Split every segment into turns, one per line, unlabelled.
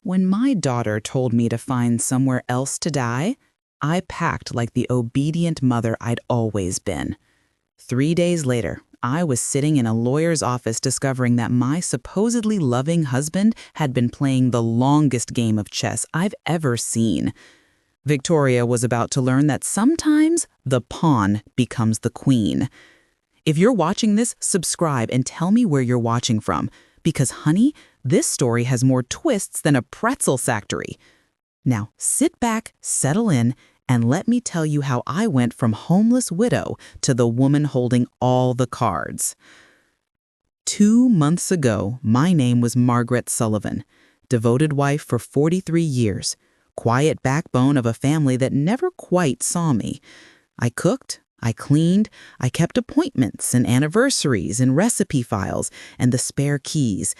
When my daughter told me to find somewhere else to die, I packed like the obedient mother I'd always been. 3 days later, I was sitting in a lawyer's office discovering that my supposedly loving husband had been playing the longest game of chess I've ever seen. Victoria was about to learn that sometimes the pawn becomes the queen. If you're watching this, subscribe and tell me where you're watching from. Because, honey, this story has more twists than a pretzel factory. Now, sit back, settle in, and let me tell you how I went from homeless widow to the woman holding all the cards. 2 months ago, my name was Margaret Sullivan, devoted wife for 43 years, quiet backbone of a family that never quite saw me. I cooked, I cleaned, I kept appointments and anniversaries and recipe files and the spare keys.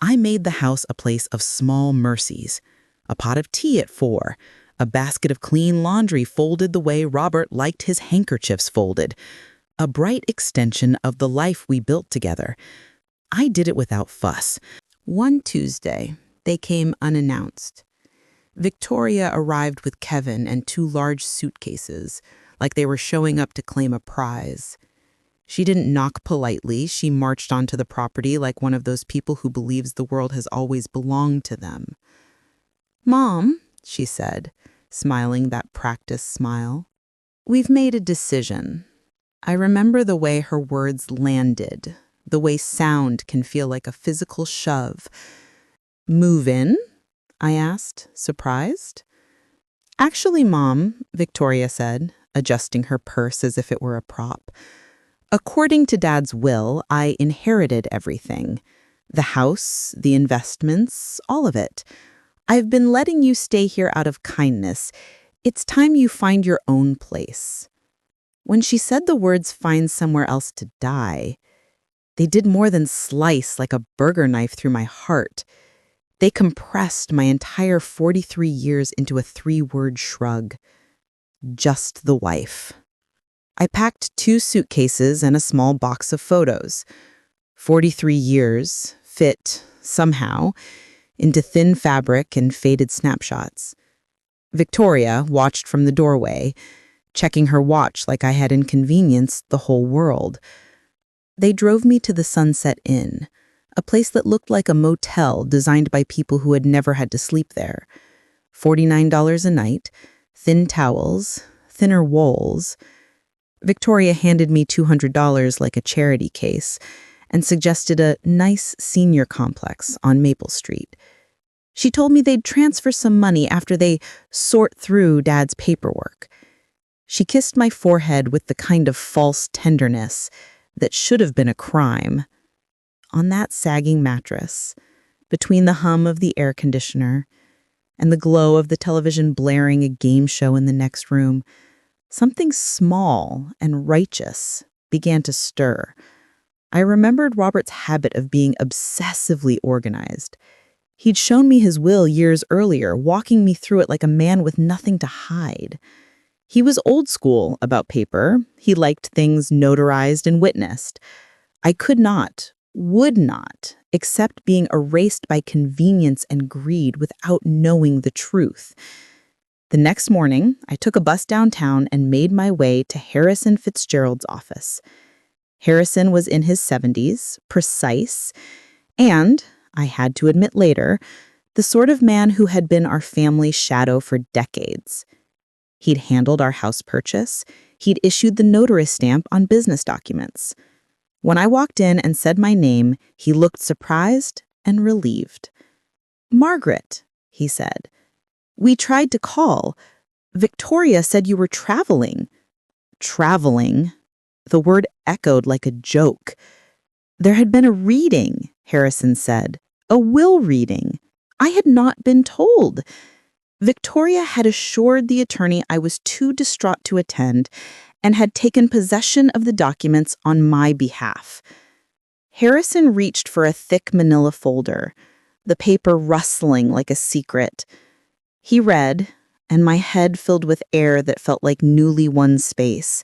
I made the house a place of small mercies. A pot of tea at 4, a basket of clean laundry folded the way Robert liked his handkerchiefs folded. A bright extension of the life we built together. I did it without fuss. One Tuesday, they came unannounced. Victoria arrived with Kevin and 2 large suitcases, like they were showing up to claim a prize. She didn't knock politely. She marched onto the property like one of those people who believes the world has always belonged to them. "Mom," she said, smiling that practiced smile, "we've made a decision." I remember the way her words landed, the way sound can feel like a physical shove. "Move in?" I asked, surprised. "Actually, Mom," Victoria said, adjusting her purse as if it were a prop. "According to Dad's will, I inherited everything. The house, the investments, all of it. I've been letting you stay here out of kindness. It's time you find your own place." When she said the words "find somewhere else to die," they did more than slice like a burger knife through my heart. They compressed my entire 43 years into a 3-word shrug. Just the wife. I packed 2 suitcases and a small box of photos. 43 years, fit, somehow, into thin fabric and faded snapshots. Victoria watched from the doorway, checking her watch like I had inconvenienced the whole world. They drove me to the Sunset Inn, a place that looked like a motel designed by people who had never had to sleep there. $49 a night, thin towels, thinner wools. Victoria handed me $200 like a charity case and suggested a nice senior complex on Maple Street. She told me they'd transfer some money after they sort through Dad's paperwork. She kissed my forehead with the kind of false tenderness that should have been a crime. On that sagging mattress, between the hum of the air conditioner and the glow of the television blaring a game show in the next room, something small and righteous began to stir. I remembered Robert's habit of being obsessively organized. He'd shown me his will years earlier, walking me through it like a man with nothing to hide. He was old school about paper. He liked things notarized and witnessed. I could not, would not, accept being erased by convenience and greed without knowing the truth. The next morning, I took a bus downtown and made my way to Harrison Fitzgerald's office. Harrison was in his 70s, precise, and, I had to admit later, the sort of man who had been our family's shadow for decades. He'd handled our house purchase. He'd issued the notary stamp on business documents. When I walked in and said my name, he looked surprised and relieved. "Margaret," he said. "We tried to call. Victoria said you were traveling." Traveling? The word echoed like a joke. "There had been a reading," Harrison said. "A will reading. I had not been told." Victoria had assured the attorney I was too distraught to attend and had taken possession of the documents on my behalf. Harrison reached for a thick manila folder, the paper rustling like a secret. He read, and my head filled with air that felt like newly won space.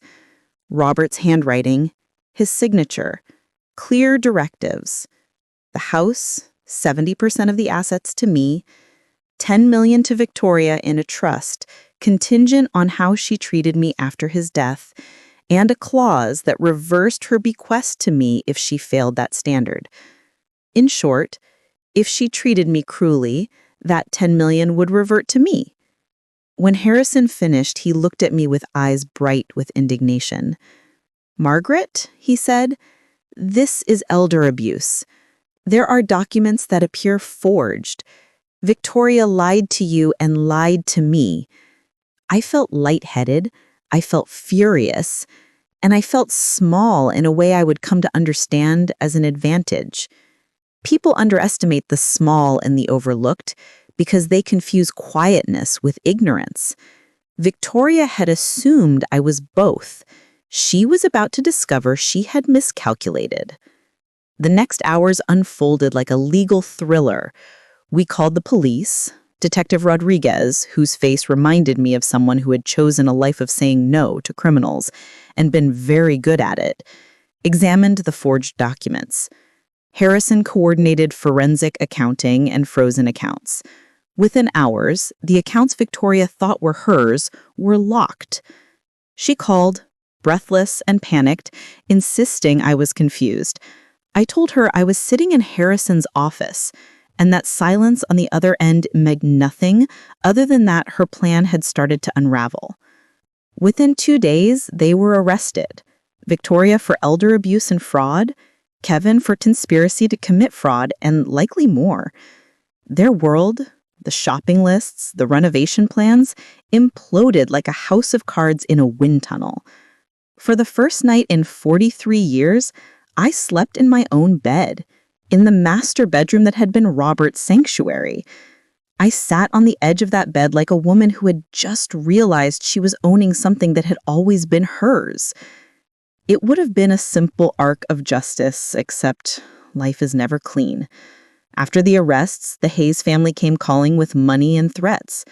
Robert's handwriting, his signature, clear directives. The house, 70% of the assets to me,
$10 million to Victoria in a trust, contingent on how she treated me after his death, and a clause that reversed her bequest to me if she failed that standard. In short, if she treated me cruelly, that $10 million would revert to me. When Harrison finished, he looked at me with eyes bright with indignation. "Margaret," he said, "this is elder abuse. There are documents that appear forged. Victoria lied to you and lied to me." I felt lightheaded, I felt furious, and I felt small in a way I would come to understand as an advantage. People underestimate the small and the overlooked because they confuse quietness with ignorance. Victoria had assumed I was both. She was about to discover she had miscalculated. The next hours unfolded like a legal thriller. We called the police. Detective Rodriguez, whose face reminded me of someone who had chosen a life of saying no to criminals and been very good at it, examined the forged documents. Harrison coordinated forensic accounting and frozen accounts. Within hours, the accounts Victoria thought were hers were locked. She called, breathless and panicked, insisting I was confused. I told her I was sitting in Harrison's office, and that silence on the other end meant nothing other than that her plan had started to unravel. Within 2 days, they were arrested. Victoria for elder abuse and fraud, Kevin for conspiracy to commit fraud, and likely more. Their world, the shopping lists, the renovation plans, imploded like a house of cards in a wind tunnel. For the first night in 43 years, I slept in my own bed, in the master bedroom that had been Robert's sanctuary. I sat on the edge of that bed like a woman who had just realized she was owning something that had always been hers. It would have been a simple arc of justice, except life is never clean. After the arrests, the Hayes family came calling with money and threats.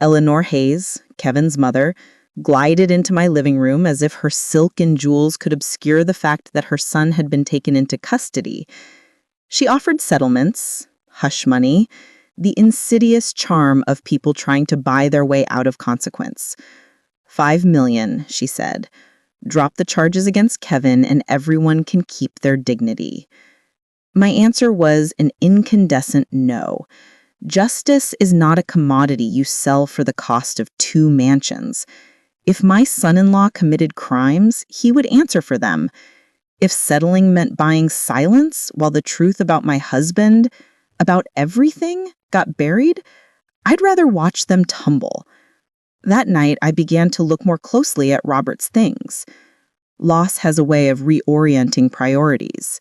Eleanor Hayes, Kevin's mother, glided into my living room as if her silk and jewels could obscure the fact that her son had been taken into custody. She offered settlements, hush money, the insidious charm of people trying to buy their way out of consequence. $5 million, she said. Drop the charges against Kevin and everyone can keep their dignity. My answer was an incandescent no. Justice is not a commodity you sell for the cost of 2 mansions. If my son-in-law committed crimes, he would answer for them. If settling meant buying silence while the truth about my husband, about everything, got buried, I'd rather watch them tumble. That night, I began to look more closely at Robert's things. Loss has a way of reorienting priorities.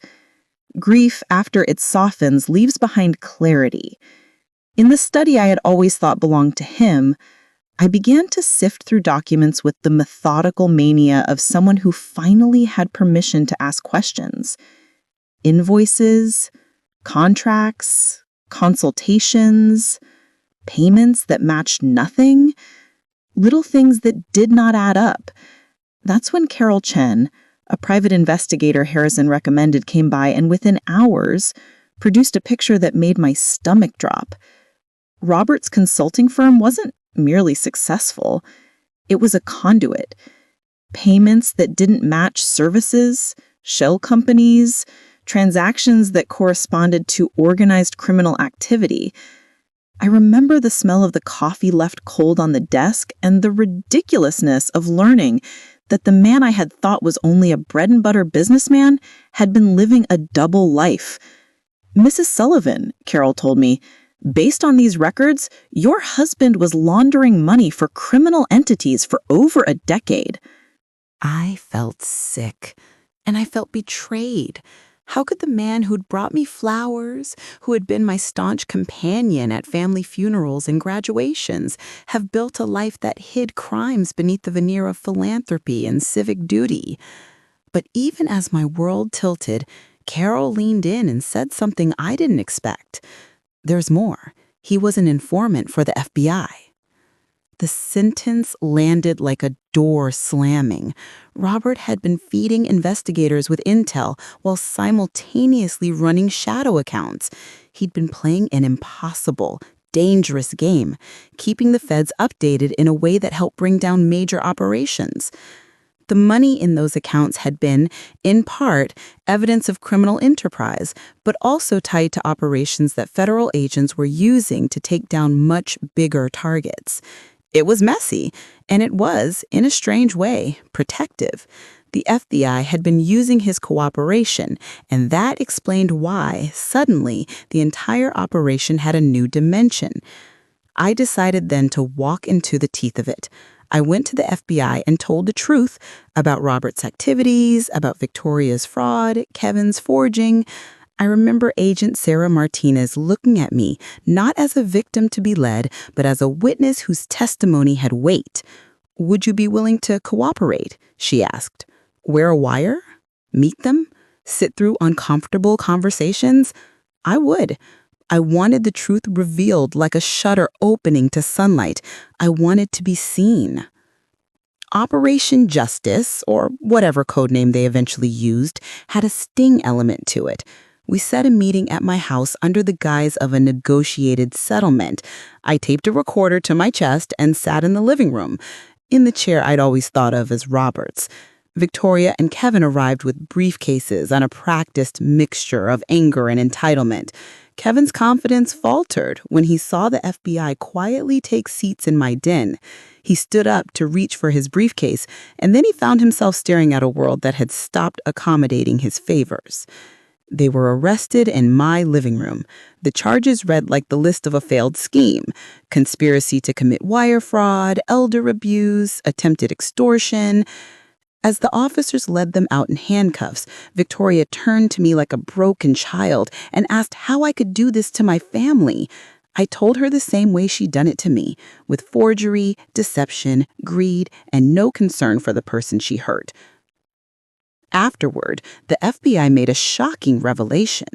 Grief, after it softens, leaves behind clarity. In the study I had always thought belonged to him, I began to sift through documents with the methodical mania of someone who finally had permission to ask questions. Invoices, contracts, consultations, payments that matched nothing, little things that did not add up. That's when Carol Chen, a private investigator Harrison recommended, came by and within hours produced a picture that made my stomach drop. Robert's consulting firm wasn't merely successful, it was a conduit. Payments that didn't match services, shell companies, transactions that corresponded to organized criminal activity. I remember the smell of the coffee left cold on the desk and the ridiculousness of learning that the man I had thought was only a bread-and-butter businessman had been living a double life. "Mrs. Sullivan," Carol told me, "based on these records, your husband was laundering money for criminal entities for over a decade."
I felt sick, and I felt betrayed. How could the man who'd brought me flowers, who had been my staunch companion at family funerals and graduations, have built a life that hid crimes beneath the veneer of philanthropy and civic duty? But even as my world tilted, Carol leaned in and said something I didn't expect. There's more. He was an informant for the FBI. The sentence landed like a door slamming. Robert had been feeding investigators with intel while simultaneously running shadow accounts. He'd been playing an impossible,
dangerous game, keeping the feds updated in a way that helped bring down major operations. The money in those accounts had been, in part, evidence of criminal enterprise, but also tied to operations that federal agents were using to take down much bigger targets. It was messy, and it was, in a strange way, protective. The FBI had been using his cooperation, and that explained why, suddenly, the entire operation had a new dimension. I decided then to walk into the teeth of it. I went to the FBI and told the truth about Robert's activities, about Victoria's fraud, Kevin's forging. I remember Agent Sarah Martinez looking at me, not as a victim to be led, but as a witness whose testimony had weight. "Would you be willing to cooperate?" she asked. "Wear a wire? Meet them? Sit through uncomfortable conversations?" I would. I wanted the truth revealed like a shutter opening to sunlight. I wanted to be seen. Operation Justice, or whatever codename they eventually used, had a sting element to it. We set a meeting at my house under the guise of a negotiated settlement. I taped a recorder to my chest and sat in the living room, in the chair I'd always thought of as Robert's. Victoria and Kevin arrived with briefcases and a practiced mixture of anger and entitlement. Kevin's confidence faltered when he saw the FBI quietly take seats in my den. He stood up to reach for his briefcase, and then he found himself staring at a world that had stopped accommodating his favors. They were arrested in my living room. The charges read like the list of a failed scheme: conspiracy to commit wire fraud, elder abuse, attempted extortion. As the officers led them out in handcuffs, Victoria turned to me like a broken child and asked how I could do this to my family. I told her the same way she'd done it to me, with forgery, deception, greed, and no concern for the person she hurt. Afterward, the FBI made a shocking revelation.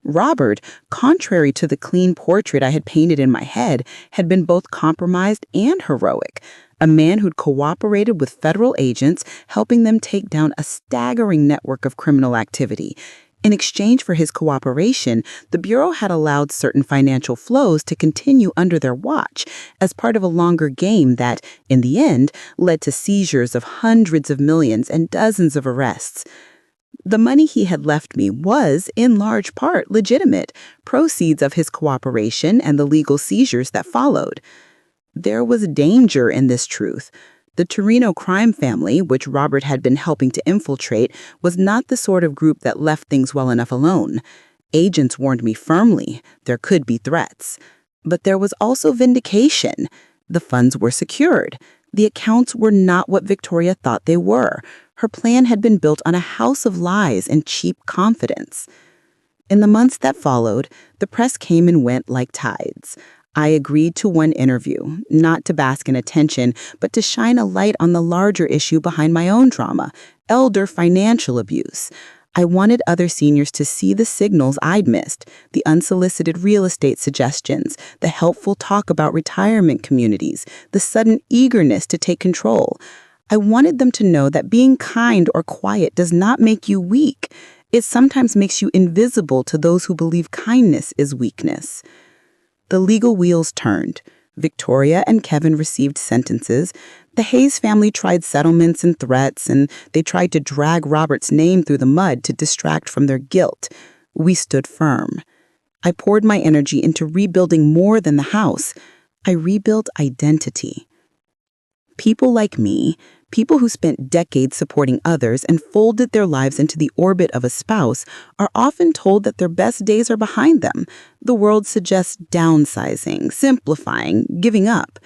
Robert, contrary to the clean portrait I had painted in my head, had been both compromised and heroic. A man who'd cooperated with federal agents, helping them take down a staggering network of criminal activity. In exchange for his cooperation, the Bureau had allowed certain financial flows to continue under their watch as part of a longer game that, in the end, led to seizures of hundreds of millions and dozens of arrests. The money he had left me was, in large part, legitimate, proceeds of his cooperation and the legal seizures that followed. There was danger in this truth. The Torino crime family, which Robert had been helping to infiltrate, was not the sort of group that left things well enough alone. Agents warned me firmly there could be threats. But there was also vindication. The funds were secured. The accounts were not what Victoria thought they were. Her plan had been built on a house of lies and cheap confidence. In the months that followed, the press came and went like tides. I agreed to one interview, not to bask in attention, but to shine a light on the larger issue behind my own trauma: elder financial abuse. I wanted other seniors to see the signals I'd missed: the unsolicited real estate suggestions, the helpful talk about retirement communities, the sudden eagerness to take control. I wanted them to know that being kind or quiet does not make you weak. It sometimes makes you invisible to those who believe kindness is weakness. The legal wheels turned. Victoria and Kevin received sentences. The Hayes family tried settlements and threats, and they tried to drag Robert's name through the mud to distract from their guilt. We stood firm. I poured my energy into rebuilding more than the house. I rebuilt identity. People like me, people who spent decades supporting others and folded their lives into the orbit of a spouse, are often told that their best days are behind them. The world suggests downsizing, simplifying, giving up.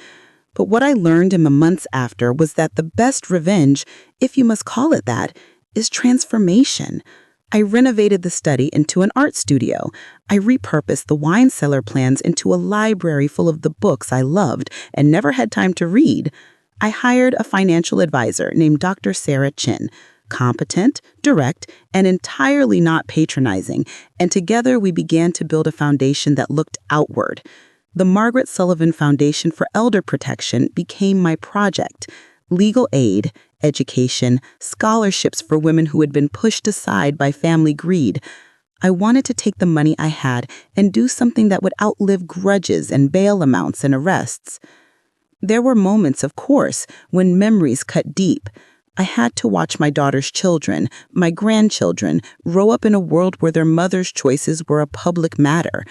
But what I learned in the months after was that the best revenge, if you must call it that, is transformation. I renovated the study into an art studio. I repurposed the wine cellar plans into a library full of the books I loved and never had time to read. I hired a financial advisor named Dr. Sarah Chin, competent, direct, and entirely not patronizing, and together we began to build a foundation that looked outward. The Margaret Sullivan Foundation for Elder Protection became my project. Legal aid, education, scholarships for women who had been pushed aside by family greed. I wanted to take the money I had and do something that would outlive grudges and bail amounts and arrests. There were moments, of course, when memories cut deep. I had to watch my daughter's children, my grandchildren, grow up in a world where their mother's choices were a public matter.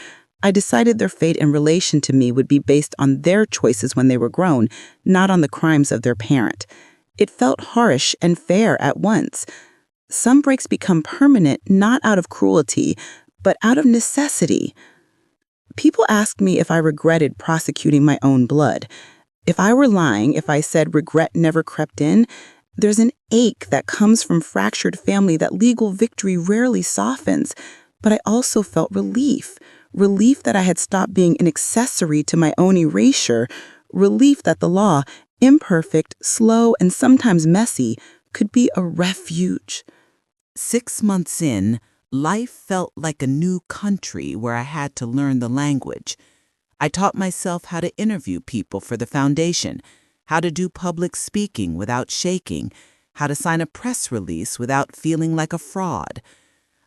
I decided their fate in relation to me would be based on their choices when they were grown, not on the crimes of their parent. It felt harsh and fair at once. Some breaks become permanent not out of cruelty, but out of necessity. People asked me if I regretted prosecuting my own blood. If I were lying, if I said regret never crept in, there's an ache that comes from fractured family that legal victory rarely softens. But I also felt relief that I had stopped being an accessory to my own erasure, relief that the law, imperfect, slow, and sometimes messy, could be a refuge.
6 months in, life felt like a new country where I had to learn the language. I taught myself how to interview people for the foundation, how to do public speaking without shaking, how to sign a press release without feeling like a fraud.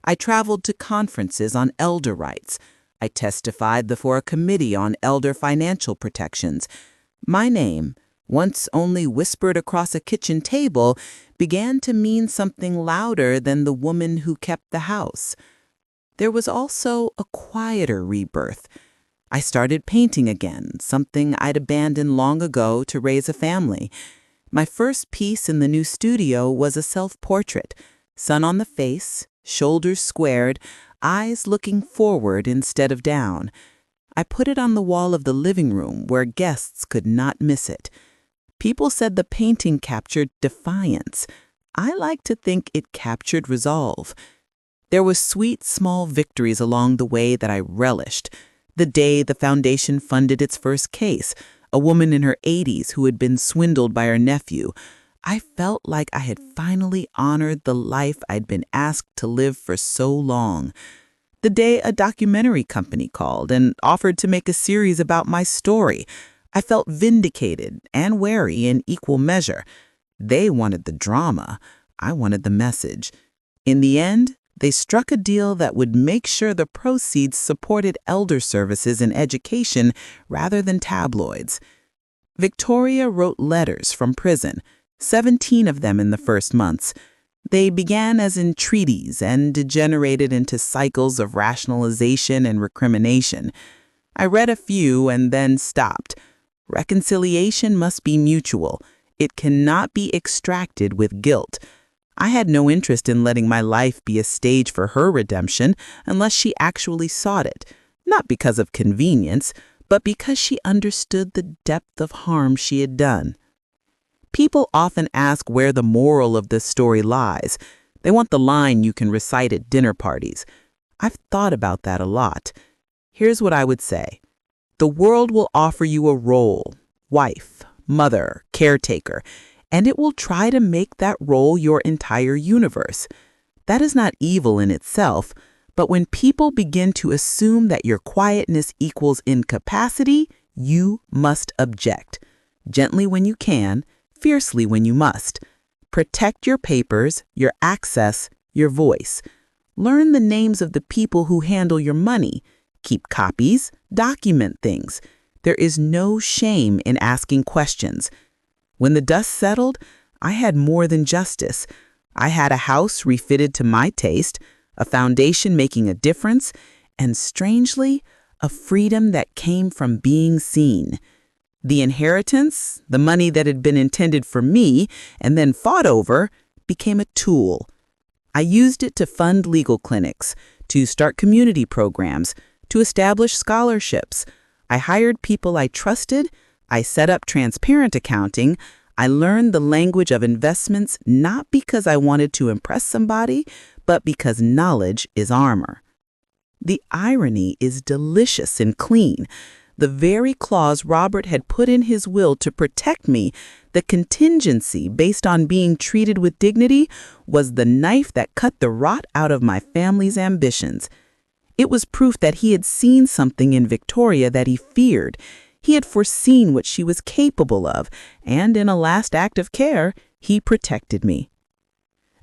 I traveled to conferences on elder rights. I testified before a committee on elder financial protections. My name, once only whispered across a kitchen table, began to mean something louder than the woman who kept the house. There was also a quieter rebirth. I started painting again, something I'd abandoned long ago to raise a family. My first piece in the new studio was a self-portrait, sun on the face, shoulders squared, eyes looking forward instead of down. I put it on the wall of the living room where guests could not miss it. People said the painting captured defiance. I like to think it captured resolve. There were sweet small victories along the way that I relished. The day the foundation funded its first case, a woman in her 80s who had been swindled by her nephew. I felt like I had finally honored the life I'd been asked to live for so long. The day a documentary company called and offered to make a series about my story, I felt vindicated and wary in equal measure. They wanted the drama. I wanted the message. In the end, they struck a deal that would make sure the proceeds supported elder services and education rather than tabloids. Victoria wrote letters from prison, 17 of them in the first months. They began as entreaties and degenerated into cycles of rationalization and recrimination. I read a few and then stopped. Reconciliation must be mutual. It cannot be extracted with guilt. I had no interest in letting my life be a stage for her redemption unless she actually sought it, not because of convenience, but because she understood the depth of harm she had done. People often ask where the moral of this story lies. They want the line you can recite at dinner parties. I've thought about that a lot. Here's what I would say. The world will offer you a role, wife, mother, caretaker, and it will try to make that role your entire universe. That is not evil in itself, but when people begin to assume that your quietness equals incapacity, you must object. Gently when you can, fiercely when you must. Protect your papers, your access, your voice. Learn the names of the people who handle your money. Keep copies, document things. There is no shame in asking questions. When the dust settled, I had more than justice. I had a house refitted to my taste, a foundation making a difference, and strangely, a freedom that came from being seen. The inheritance, the money that had been intended for me and then fought over, became a tool. I used it to fund legal clinics, to start community programs, to establish scholarships. I hired people I trusted. I set up transparent accounting. I learned the language of investments not because I wanted to impress somebody, but because knowledge is armor. The irony is delicious and clean. The very clause Robert had put in his will to protect me, the contingency based on being treated with dignity, was the knife that cut the rot out of my family's ambitions. It was proof that he had seen something in Victoria that he feared. He had foreseen what she was capable of, and in a last act of care, he protected me.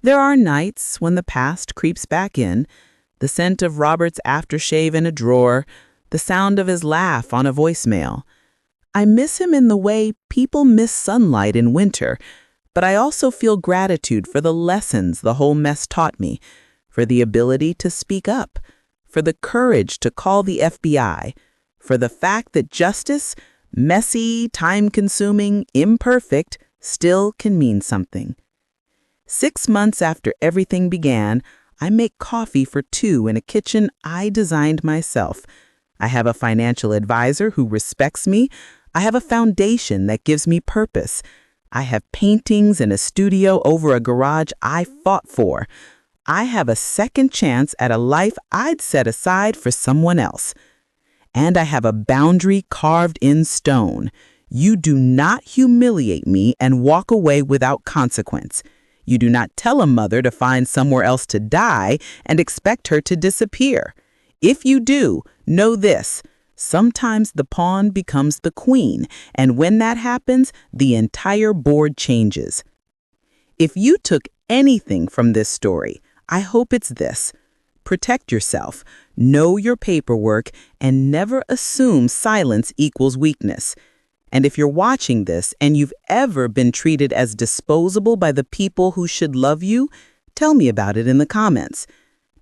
There are nights when the past creeps back in. The scent of Robert's aftershave in a drawer, the sound of his laugh on a voicemail. I miss him in the way people miss sunlight in winter, but I also feel gratitude for the lessons the whole mess taught me, for the ability to speak up, for the courage to call the FBI, for the fact that justice, messy, time-consuming, imperfect, still can mean something. 6 months after everything began, I make coffee for 2 in a kitchen I designed myself. I have a financial advisor who respects me. I have a foundation that gives me purpose. I have paintings in a studio over a garage I fought for. I have a second chance at a life I'd set aside for someone else. And I have a boundary carved in stone. You do not humiliate me and walk away without consequence. You do not tell a mother to find somewhere else to die and expect her to disappear. If you do, know this: sometimes the pawn becomes the queen, and when that happens, the entire board changes. If you took anything from this story, I hope it's this: protect yourself, know your paperwork, and never assume silence equals weakness. And if you're watching this and you've ever been treated as disposable by the people who should love you, tell me about it in the comments.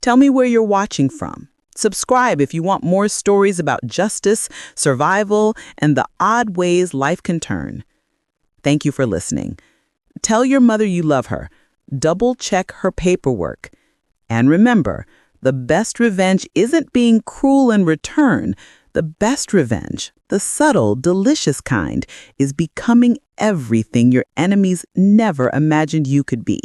Tell me where you're watching from. Subscribe if you want more stories about justice, survival, and the odd ways life can turn. Thank you for listening. Tell your mother you love her. Double-check her paperwork. And remember, the best revenge isn't being cruel in return. The best revenge, the subtle, delicious kind, is becoming everything your enemies never imagined you could be.